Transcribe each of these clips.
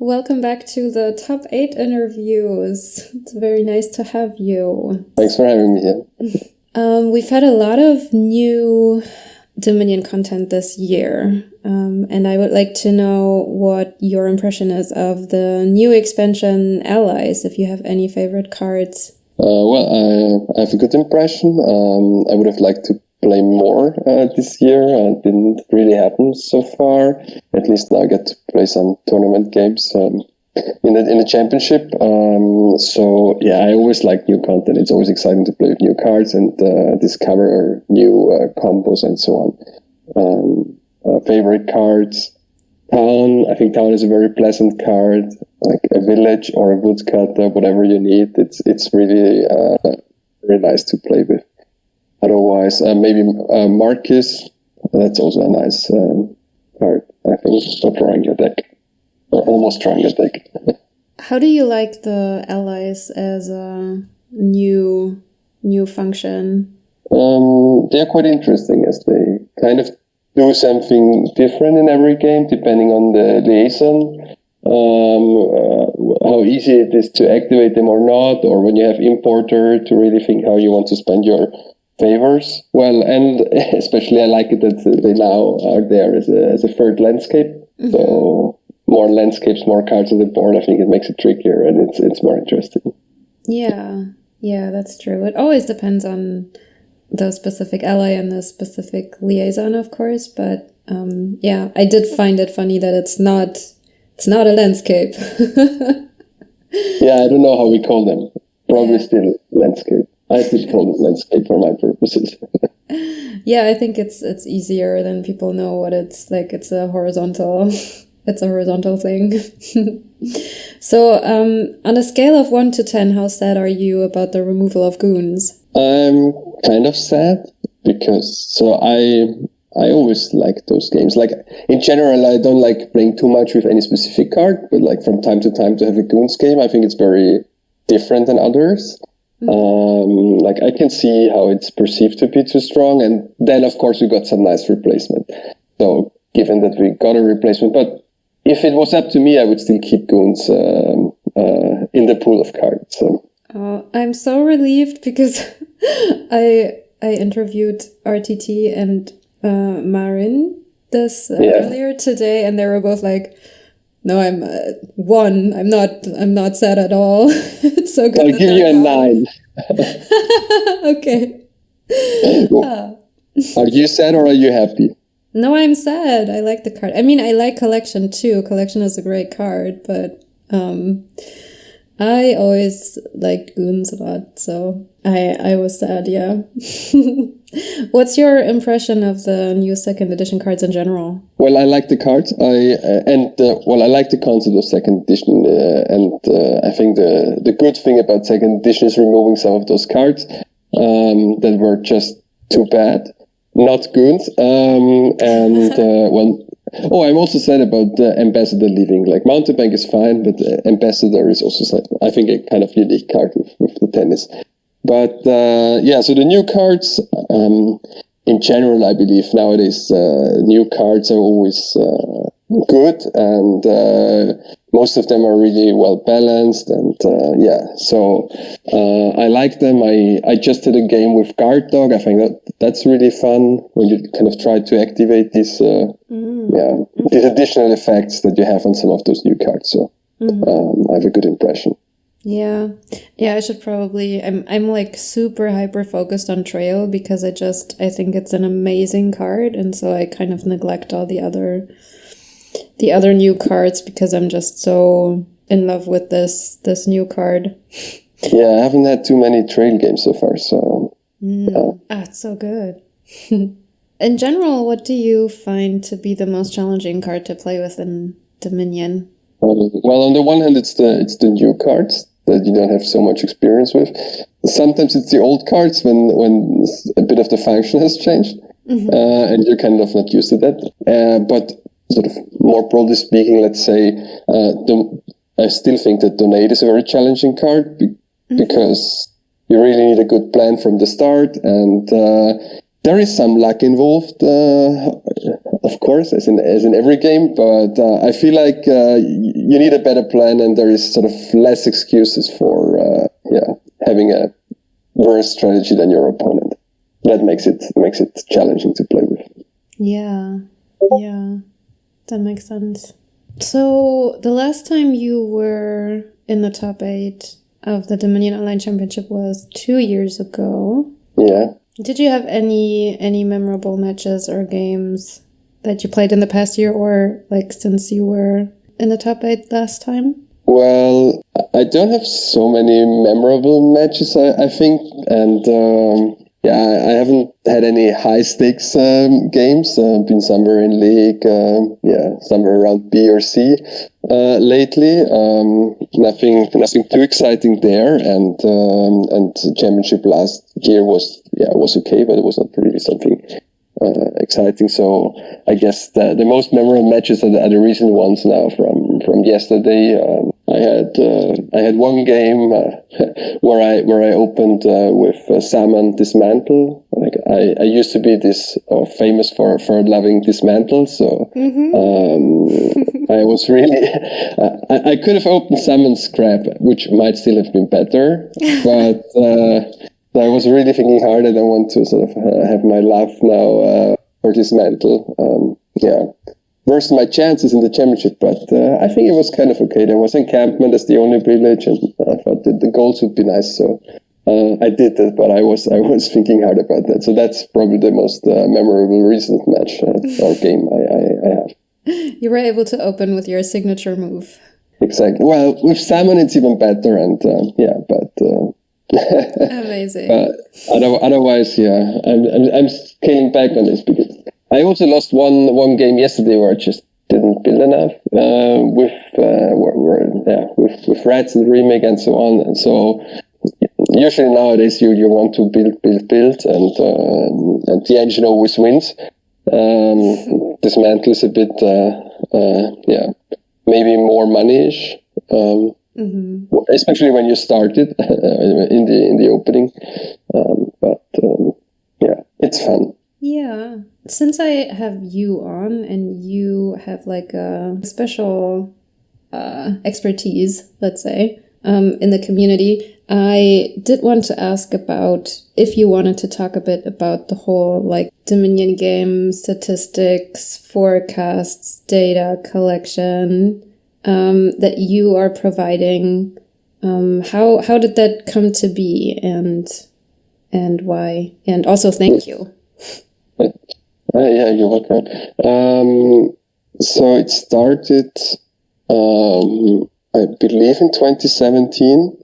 Welcome back to the Top 8 interviews. It's very nice to have you. Thanks for having me here. We've had a lot of new Dominion content this year, and I would like to know what your impression is of the new expansion Allies, if you have any favorite cards. I have a good impression. I would have liked to play more this year. It didn't really happen so far. At least now I get to play some tournament games in the championship. I always like new content. It's always exciting to play with new cards and discover new combos and so on. Favorite cards. Town. I think Town is a very pleasant card. Like a village or a woodcutter, whatever you need. It's really very nice to play with. Otherwise, maybe Marcus. That's also a nice card, I think, for drawing your deck. Or almost drawing your deck. How do you like the Allies as a new function? They're quite interesting as they kind of do something different in every game, depending on the liaison. How easy it is to activate them or not, or when you have importer to really think how you want to spend your favors. Well, and especially I like it that they now are there as a third landscape. Mm-hmm. So more landscapes, more cards on the board. I think it makes it trickier and it's more interesting. Yeah, that's true. It always depends on the specific ally and the specific liaison, of course. But I did find it funny that it's not a landscape. Yeah, I don't know how we call them. Probably still landscape. I still call it landscape for my purposes. Yeah, I think it's easier than people know what it's like. It's a horizontal thing. So, on a scale of 1 to 10, how sad are you about the removal of goons? I'm kind of sad because I always like those games. Like, in general, I don't like playing too much with any specific card, but like from time to time to have a goons game, I think it's very different than others. Like I can see how it's perceived to be too strong, and then of course we got some nice replacement. So given that we got a replacement, but if it was up to me, I would still keep goons in the pool of cards. So. Oh, I'm so relieved because I interviewed RTT and Marin earlier today, and they were both like, "No, I'm I'm not sad at all. It's so good." I'll give you a 9. Okay. Are you sad or are you happy? No, I'm sad. I like the card. I mean, I like Collection too. Collection is a great card, but I always liked goons a lot, so I was sad, yeah. What's your impression of the new second edition cards in general? Well, I like the cards. I like the concept of second edition, I think the good thing about second edition is removing some of those cards that were just too bad, not goons. I'm also sad about the Ambassador leaving. Like Mountebank is fine, but Ambassador is also, I think, a kind of unique card with the tennis. But so the new cards, in general, I believe nowadays new cards are always good, and most of them are really well balanced, and so I like them. I just did a game with Guard Dog. I think that's really fun when you kind of try to activate these these additional effects that you have on some of those new cards. So I have a good impression. Yeah, I should probably. I'm like super hyper focused on Trail because I think it's an amazing card, and so I kind of neglect all the other new cards because I'm just so in love with this new card. Yeah, I haven't had too many Trail games so far, so it's so good. In general, what do you find to be the most challenging card to play with in Dominion? Well, on the one hand, it's the new cards that you don't have so much experience with. Sometimes it's the old cards when a bit of the function has changed, and you're kind of not used to that. But sort of more broadly speaking, let's say, I still think that Donate is a very challenging card because you really need a good plan from the start, and there is some luck involved, of course, as in every game. But I feel like you need a better plan, and there is sort of less excuses for having a worse strategy than your opponent. That makes it challenging to play with. Yeah, that makes sense. So the last time you were in the top 8 of the Dominion Online Championship was 2 years ago. Yeah. Did you have any memorable matches or games that you played in the past year, or like since you were in the top 8 last time? Well, I don't have so many memorable matches, I think, and I haven't had any high stakes games. Been somewhere in league, somewhere around B or C lately. Nothing too exciting there, and the championship last year was okay, but it was not really something exciting. So I guess the most memorable matches are the recent ones now from yesterday. I had one game where I opened with Salmon Dismantle. Like I used to be this famous for loving Dismantle, so I was really I could have opened Salmon Scrap, which might still have been better, but I was really thinking hard, and I want to sort of have my love now for Dismantle. Worst my chances in the championship, but I think it was kind of okay. There was encampment as the only village, and I thought that the goals would be nice, so I did that. But I was thinking hard about that. So that's probably the most memorable recent match or game I have. You were able to open with your signature move. Exactly. Well, with Salmon, it's even better, and Amazing. Otherwise, I'm scaling back on this because I also lost one game yesterday where I just didn't build enough with rats and remake and so on. And so usually nowadays you want to build, and the engine always wins. Dismantle is a bit maybe more money-ish. Especially when you started in the opening, it's fun. Yeah, since I have you on and you have like a special expertise, let's say, in the community, I did want to ask about if you wanted to talk a bit about the whole like Dominion game statistics, forecasts, data collection that you are providing. How did that come to be, and why? And also, thank you. You're welcome. So it started, I believe, in 2017.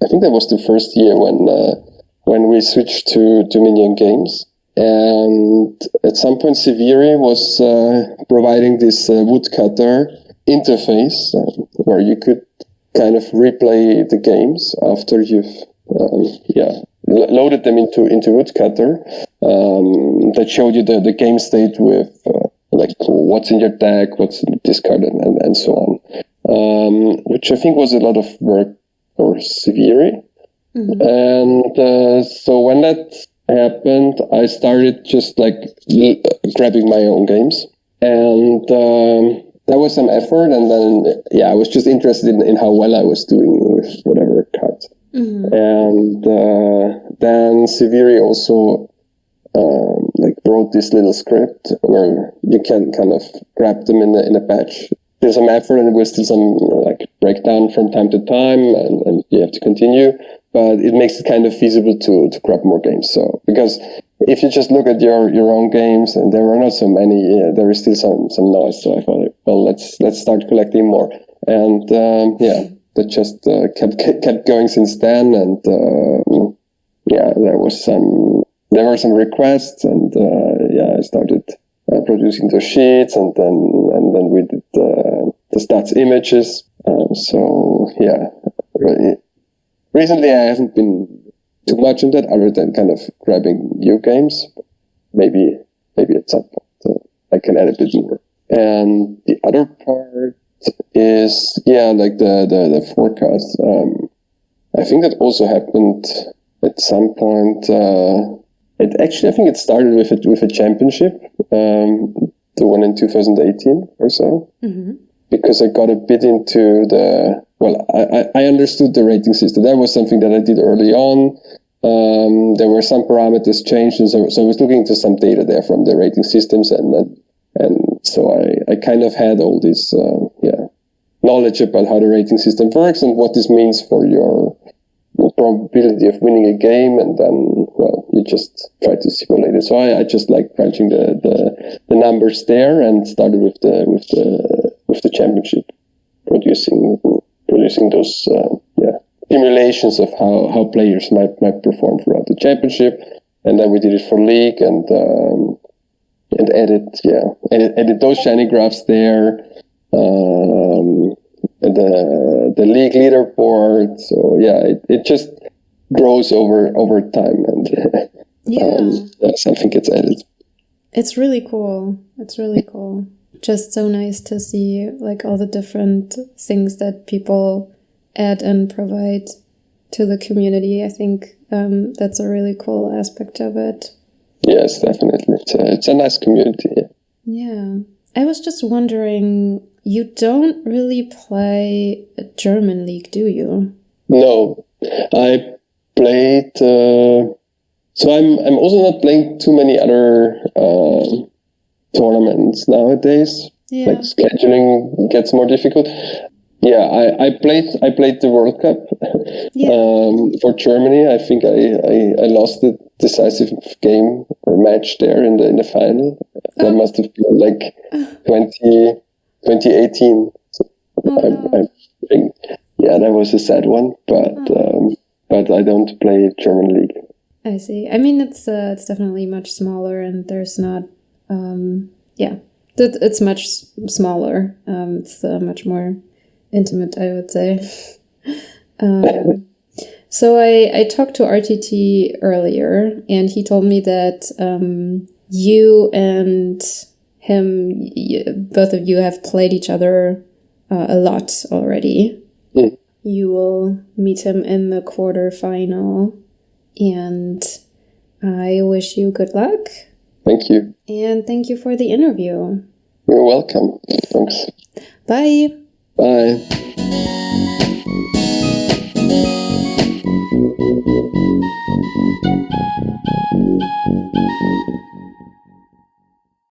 I think that was the first year when we switched to Dominion Games. And at some point, Severi was providing this woodcutter interface where you could kind of replay the games after you've loaded them into woodcutter. That showed you the game state with like what's in your deck, what's in the discard, and so on. Which I think was a lot of work for Severi. And so when that happened, I started just like grabbing my own games, and that was some effort. And then I was just interested in how well I was doing with whatever cards. And then Severi also wrote this little script where you can kind of grab them in a batch. There's some effort, and there's still some breakdown from time to time, and you have to continue. But it makes it kind of feasible to grab more games. So because if you just look at your own games, and there were not so many, there is still some noise. So I thought, well, let's start collecting more, and that just kept going since then. And there were some requests, and I started producing the sheets, and then we did the stats images. Recently, I haven't been too much in that, other than kind of grabbing new games. Maybe at some point I can add a bit more. And the other part is the forecast. I think that also happened at some point I think it started with a championship, the one in 2018 or so, because I got a bit into I understood the rating system. That was something that I did early on. There were some parameters changed, and so I was looking into some data there from the rating systems, and so I kind of had all this knowledge about how the rating system works and what this means for your probability of winning a game, and then you just try to simulate it. So I just like crunching the numbers there, and started with the championship, producing those simulations of how players might perform throughout the championship, and then we did it for league, and edit those shiny graphs there. And the league leaderboard. So it just grows over time, and something gets added. It's really cool. Just so nice to see like all the different things that people add and provide to the community. I think that's a really cool aspect of it. Yes, definitely. It's a nice community. Yeah. I was just wondering, you don't really play a German league, do you? No, I played. So I'm also not playing too many other tournaments nowadays. Yeah. Like scheduling gets more difficult. Yeah, I played the World Cup for Germany. I think I lost the decisive game or match there in the final. That must have been like 2018. So I think, that was a sad one. But I don't play German league. I see. I mean, it's definitely much smaller, and there's not. It's much smaller. It's much more intimate, I would say. So I talked to RTT earlier, and he told me that you and him, both of you have played each other a lot already. Mm. You will meet him in the quarterfinal, and I wish you good luck. Thank you. And thank you for the interview. You're welcome. Thanks. Bye. Bye.